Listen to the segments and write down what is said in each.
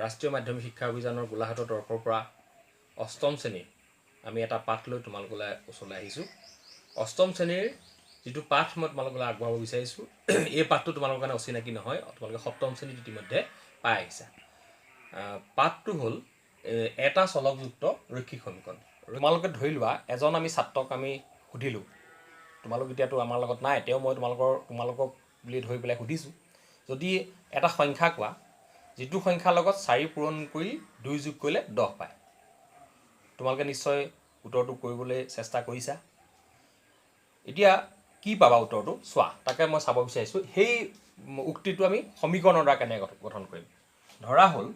ৰাষ্ট্ৰীয় মাধ্যমিক শিক্ষা অভিযানৰ গোলাঘাটৰ তৰফৰ পৰা অষ্টম শ্ৰেণীৰ আমি এটা পাঠ লৈ তোমালোকলৈ ওচৰলৈ আহিছোঁ। অষ্টম শ্ৰেণীৰ যিটো পাঠ মই তোমালোকলৈ আগবঢ়াব বিচাৰিছোঁ, এই পাঠটো তোমালোকৰ কাৰণে অচিনাকি নহয়, তোমালোকে সপ্তম শ্ৰেণীত ইতিমধ্যে পাই আহিছা। পাঠটো হ'ল এটা চলকযুক্ত ৰৈখিক সমীকৰণ। তোমালোকে ধৰি লোৱা এজন আমি ছাত্ৰক আমি সুধিলোঁ, তোমালোক এতিয়াতো আমাৰ লগত নাই, তেওঁ মই তোমালোকক বুলি ধৰি পেলাই সুধিছোঁ, যদি এটা সংখ্যা কোৱা যিটো সংখ্যাৰ লগত 4 পূৰণ কৰি 2 যোগ কৰিলে 10 পায়। তোমালোকে নিশ্চয় উত্তৰটো কৰিবলৈ চেষ্টা কৰিছা। এতিয়া কি পাবা উত্তৰটো চোৱা, তাকে মই চাব বিচাৰিছোঁ। সেই উক্তিটো আমি সমীকৰণৰ দ্বাৰা কেনেকৈ গঠন কৰিম। ধৰা হ'ল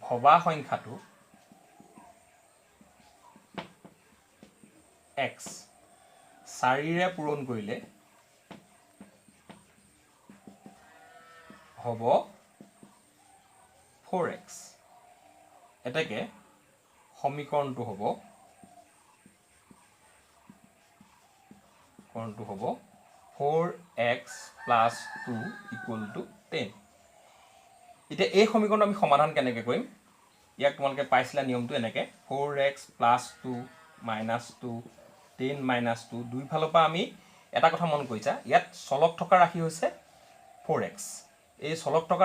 ভবা সংখ্যাটো x 4ৰে পূৰণ কৰিলে হ'ব 4x। এতেকে সমীকৰণটো হ'ব 4x + 2 = 10। এতিয়া এই সমীকৰণটো আমি সমাধান কেনেকৈ কৰিম, ইয়াক তোমালোকে পাইছিলা নিয়মটো এনেকৈ 4x + 2 - 2 10 - 2 দুইফালৰ পৰা আমি এটা কথা মন কৰিছা, ইয়াত চলক থকা ৰাশি হৈছে 4x। এই চলক থকা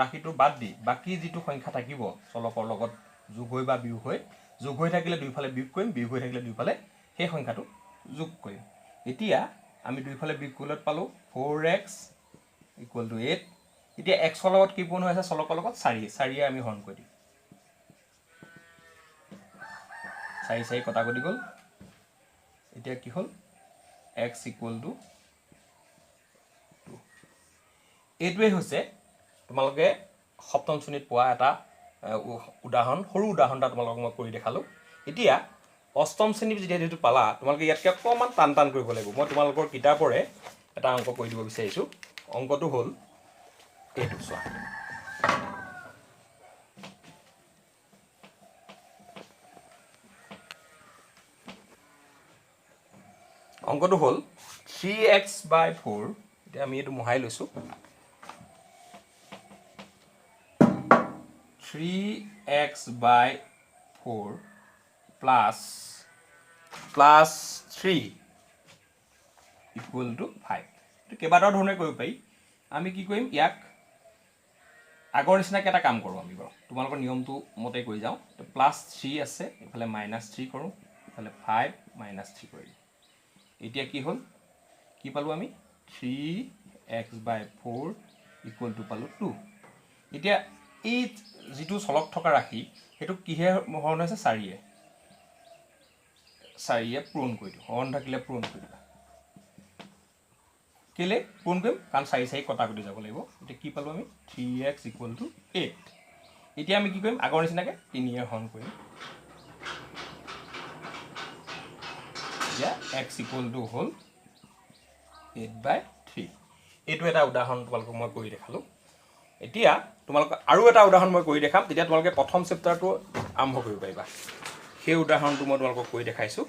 ৰাশিটো বাদ দি বাকী যিটো সংখ্যা থাকিব চলকৰ লগত যোগ হৈ বা বিয়োগ হৈ, যোগ হৈ থাকিলে দুইফালে বিয়োগ কৰিম, বিয়োগ হৈ থাকিলে দুইফালে সেই সংখ্যাটো যোগ কৰিম। এতিয়া আমি দুইফালে বিয়োগ কৰিলত পালোঁ 4x = 8। এতিয়া xৰ লগত কি পূৰণ হৈ আছে চলকৰ লগত 4য়ে আমি হৰণ কৰি দিম, 4 4 কটাকটি গ'ল। এতিয়া কি হ'ল x = 2। এইটোৱে হৈছে তোমালোকে সপ্তম শ্ৰেণীত পোৱা এটা উদাহৰণ, সৰু উদাহৰণ এটা তোমালোকক মই কৰি দেখালোঁ। এতিয়া অষ্টম শ্ৰেণীত যিটো পালা, তোমালোকে ইয়াতকৈ অকণমান টান কৰিব লাগিব। মই তোমালোকৰ কিতাপৰে এটা অংক কৰি দিব বিচাৰিছোঁ। অংকটো হ'ল এইটো, চোৱা। অংকটো হ'ল 3x/4, এতিয়া আমি এইটো মোহাই লৈছোঁ, 3x/4 প্লাছ 3 = 5। এইটো কেইবাটাও ধৰণে কৰিব পাৰি। আমি কি কৰিম, ইয়াক আগৰ নিচিনাকৈ এটা কাম কৰোঁ আমি বাৰু, তোমালোকৰ নিয়মটো মতে কৰি যাওঁ। +3 আছে, এইফালে -3 কৰোঁ, এইফালে 5 - 3 কৰিলোঁ। এতিয়া কি হ'ল, কি পালোঁ আমি 3x/4 = পালোঁ 2। এতিয়া এই যিটো চলক থকা ৰাশি সেইটো কিহে হৰণ হৈছে 4য়ে পূৰণ কৰি দিওঁ, হৰণ থাকিলে পূৰণ কৰি দিবা। কেলৈ পূৰণ কৰিম, কাৰণ 4 4 কটাকটি যাব লাগিব। এতিয়া কি পালোঁ আমি 3x = 8। এতিয়া আমি কি কৰিম, আগৰ নিচিনাকৈ 3য়ে হৰণ কৰিম। এতিয়া x = হ'ল 8/3। এইটো এটা উদাহৰণ তোমালোকক মই কৰি দেখালোঁ। এতিয়া তোমালোকক আৰু এটা উদাহৰণ মই কৰি দেখাম, তেতিয়া তোমালোকে প্ৰথম চেপ্টাৰটো আৰম্ভ কৰিব পাৰিবা। সেই উদাহৰণটো মই তোমালোকক কৰি দেখাইছোঁ।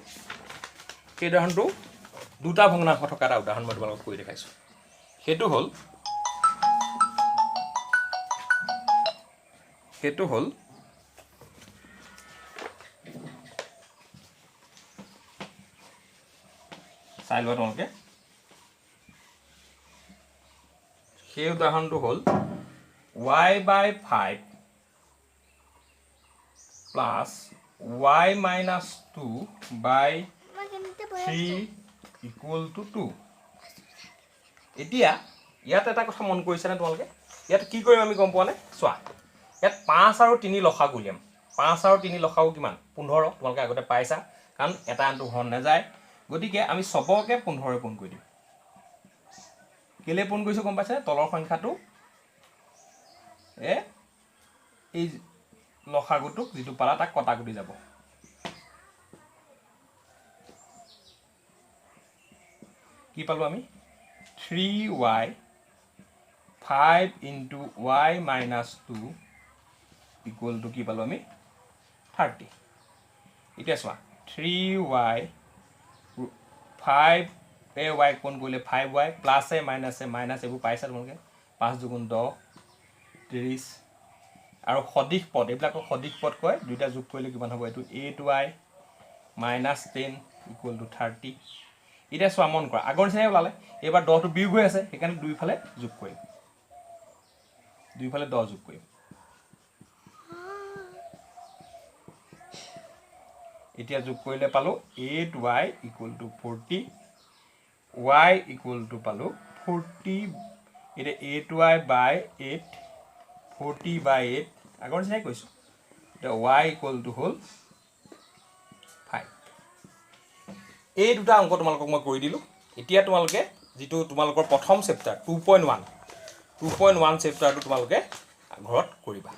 সেই উদাহৰণটো দুটা ভগ্নাংশ থকা এটা উদাহৰণ মই তোমালোকক কৰি দেখাইছোঁ। সেইটো হ'ল চাই লোৱা তোমালোকে। সেই উদাহৰণটো হ'ল y/5 + y-2/3 = 2। এতিয়া ইয়াত এটা কথা মন কৰিছেনে তোমালোকে, ইয়াত কি কৰিম আমি গম পোৱা নাই, চোৱা। ইয়াত 5 আৰু 3 লসাগু উলিয়াম। 5 আৰু 3 লসাগু কিমান, 15। তোমালোকে আগতে পাইছা, কাৰণ এটা আনটো হৰণ নাযায়। গতিকে আমি চবকে 15ৰে পূৰণ কৰি দিম। কেলৈ পূৰণ কৰিছোঁ গম পাইছে, তলৰ সংখ্যাটো এই লসাগুটোক যিটো পালা তাক কটাকটি যাব। কি পালোঁ আমি 3y 5 × y-2 = কি পালোঁ আমি 30। এতিয়া চোৱা 3y 5 y কোণ কৰিলে 5y, প্লাছে মাইনাছে মাইনাছ এইবোৰ পাইছা তোমালোকে, 5 দুগুণ 10 30 আৰু সদিশ পদ এইবিলাকক সদিশ পদ কয় দুইটা যোগ কৰিলে কিমান হ'ব এইটো 8y - 10 = 30 এতিয়া চোৱা মন কৰা আগৰ নিচিনাই ওলালে এবাৰ 10টো বিয়োগ হৈ আছে সেইকাৰণে দুইফালে যোগ কৰিম দুইফালে 10 যোগ কৰিম এতিয়া যোগ কৰিলে পালো 8y = 40 y = পালো 40 এটা 8y/8 40/8 আগৰ নিচিনাই কৈছোঁ এতিয়া y = হ'ল 5 এই দুটা অংক তোমালোকক মই কৰি দিলোঁ এতিয়া তোমালোকে যিটো তোমালোকৰ প্ৰথম চেপ্টাৰ 2.1 চেপ্টাৰটো তোমালোকে ঘৰত কৰিবা